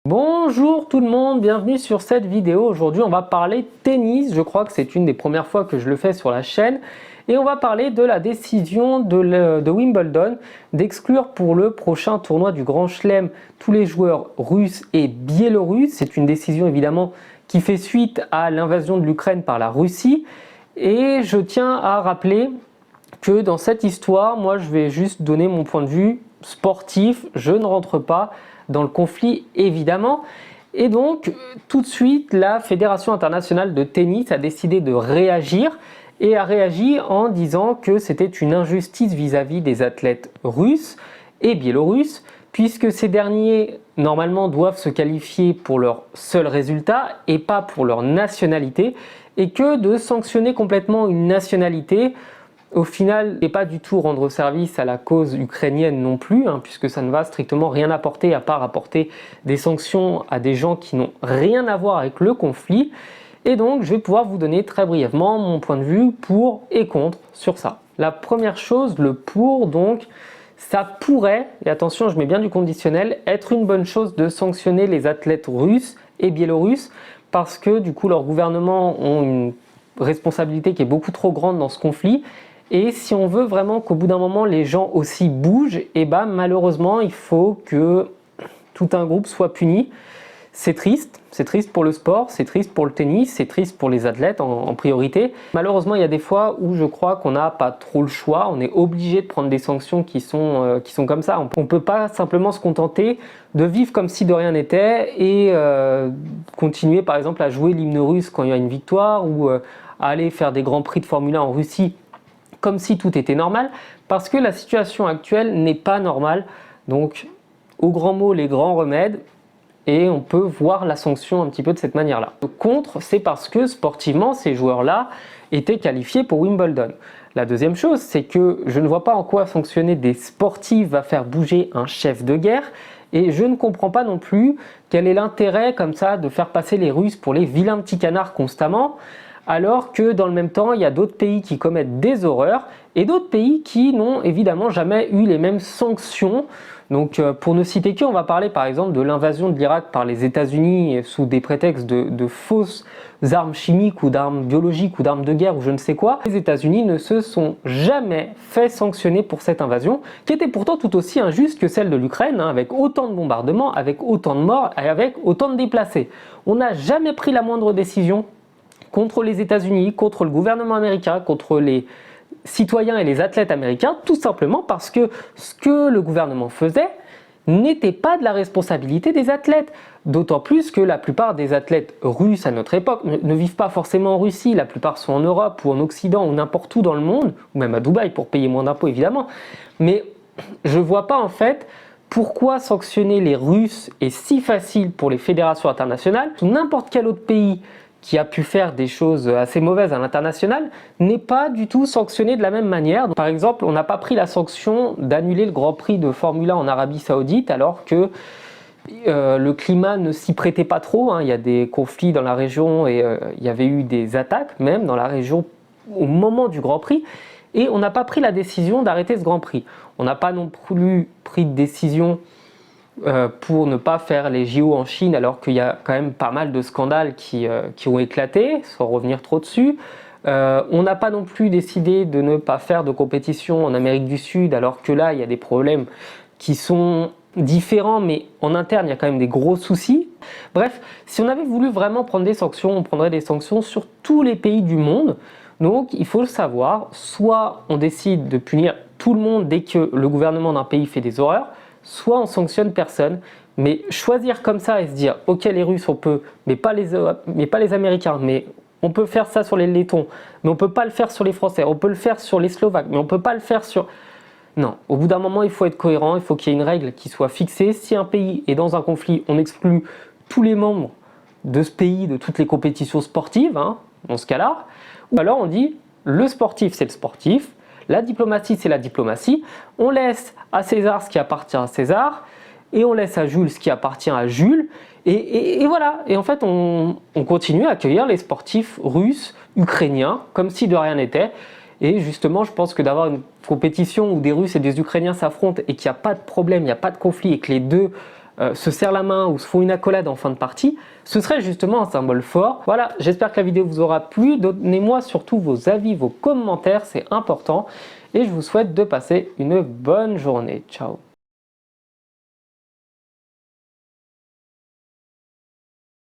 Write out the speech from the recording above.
Bonjour tout le monde, bienvenue sur cette vidéo. Aujourd'hui on va parler tennis, je crois que c'est une des premières fois que je le fais sur la chaîne. Et on va parler de la décision de Wimbledon d'exclure pour le prochain tournoi du Grand Chelem tous les joueurs russes et biélorusses. C'est une décision évidemment qui fait suite à l'invasion de l'Ukraine par la Russie. Et je tiens à rappeler que dans cette histoire, moi je vais juste donner mon point de vue sportif, je ne rentre pas dans le conflit évidemment. Et donc tout de suite la Fédération internationale de tennis a décidé de réagir et a réagi en disant que c'était une injustice vis-à-vis des athlètes russes et biélorusses puisque ces derniers normalement doivent se qualifier pour leur seul résultat et pas pour leur nationalité, et que de sanctionner complètement une nationalité au final, n'est pas du tout rendre service à la cause ukrainienne non plus, puisque ça ne va strictement rien apporter à part apporter des sanctions à des gens qui n'ont rien à voir avec le conflit. Et donc, je vais pouvoir vous donner très brièvement mon point de vue pour et contre sur ça. La première chose, le pour, donc, ça pourrait, et attention, je mets bien du conditionnel, être une bonne chose de sanctionner les athlètes russes et biélorusses, parce que du coup, leurs gouvernements ont une responsabilité qui est beaucoup trop grande dans ce conflit. Et si on veut vraiment qu'au bout d'un moment les gens aussi bougent, et malheureusement il faut que tout un groupe soit puni. C'est triste pour le sport, c'est triste pour le tennis, c'est triste pour les athlètes en priorité. Malheureusement il y a des fois où je crois qu'on n'a pas trop le choix, on est obligé de prendre des sanctions qui sont comme ça. On ne peut pas simplement se contenter de vivre comme si de rien n'était et continuer par exemple à jouer l'hymne russe quand il y a une victoire ou à aller faire des grands prix de Formule 1 en Russie comme si tout était normal, parce que la situation actuelle n'est pas normale. Donc, au grand mot, les grands remèdes, et on peut voir la sanction un petit peu de cette manière-là. Le contre, c'est parce que sportivement, ces joueurs-là étaient qualifiés pour Wimbledon. La deuxième chose, c'est que je ne vois pas en quoi sanctionner des sportifs va faire bouger un chef de guerre, et je ne comprends pas non plus quel est l'intérêt comme ça de faire passer les Russes pour les vilains petits canards constamment, alors que dans le même temps, il y a d'autres pays qui commettent des horreurs et d'autres pays qui n'ont évidemment jamais eu les mêmes sanctions. Donc pour ne citer que, on va parler par exemple de l'invasion de l'Irak par les États-Unis sous des prétextes de fausses armes chimiques ou d'armes biologiques ou d'armes de guerre ou je ne sais quoi. Les États-Unis ne se sont jamais fait sanctionner pour cette invasion, qui était pourtant tout aussi injuste que celle de l'Ukraine, avec autant de bombardements, avec autant de morts et avec autant de déplacés. On n'a jamais pris la moindre décision contre les États-Unis, contre le gouvernement américain, contre les citoyens et les athlètes américains, tout simplement parce que ce que le gouvernement faisait n'était pas de la responsabilité des athlètes. D'autant plus que la plupart des athlètes russes à notre époque ne vivent pas forcément en Russie, la plupart sont en Europe ou en Occident ou n'importe où dans le monde, ou même à Dubaï pour payer moins d'impôts évidemment. Mais je ne vois pas en fait pourquoi sanctionner les Russes est si facile pour les fédérations internationales, ou n'importe quel autre pays qui a pu faire des choses assez mauvaises à l'international, n'est pas du tout sanctionné de la même manière. Par exemple, on n'a pas pris la sanction d'annuler le Grand Prix de Formule 1 en Arabie Saoudite alors que le climat ne s'y prêtait pas trop. Il y a des conflits dans la région et il y avait eu des attaques même dans la région au moment du Grand Prix. Et on n'a pas pris la décision d'arrêter ce Grand Prix. On n'a pas non plus pris de décision pour ne pas faire les JO en Chine alors qu'il y a quand même pas mal de scandales qui ont éclaté, sans revenir trop dessus. On n'a pas non plus décidé de ne pas faire de compétition en Amérique du Sud alors que là il y a des problèmes qui sont différents, mais en interne il y a quand même des gros soucis. Bref, si on avait voulu vraiment prendre des sanctions, on prendrait des sanctions sur tous les pays du monde. Donc il faut le savoir, soit on décide de punir tout le monde dès que le gouvernement d'un pays fait des horreurs, soit on sanctionne personne. Mais choisir comme ça et se dire ok les Russes on peut, mais pas les Américains, mais on peut faire ça sur les Lettons, mais on peut pas le faire sur les Français, on peut le faire sur les Slovaques, mais on peut pas le faire sur... Non, au bout d'un moment il faut être cohérent, il faut qu'il y ait une règle qui soit fixée. Si un pays est dans un conflit, on exclut tous les membres de ce pays de toutes les compétitions sportives, dans ce cas-là. Ou alors on dit le sportif c'est le sportif, la diplomatie c'est la diplomatie, on laisse à César ce qui appartient à César et on laisse à Jules ce qui appartient à Jules et voilà. Et en fait on continue à accueillir les sportifs russes, ukrainiens comme si de rien n'était. Et justement je pense que d'avoir une compétition où des Russes et des Ukrainiens s'affrontent et qu'il n'y a pas de problème, il n'y a pas de conflit et que les deux se serrent la main ou se font une accolade en fin de partie, ce serait justement un symbole fort. Voilà, j'espère que la vidéo vous aura plu. Donnez-moi surtout vos avis, vos commentaires, c'est important. Et je vous souhaite de passer une bonne journée. Ciao.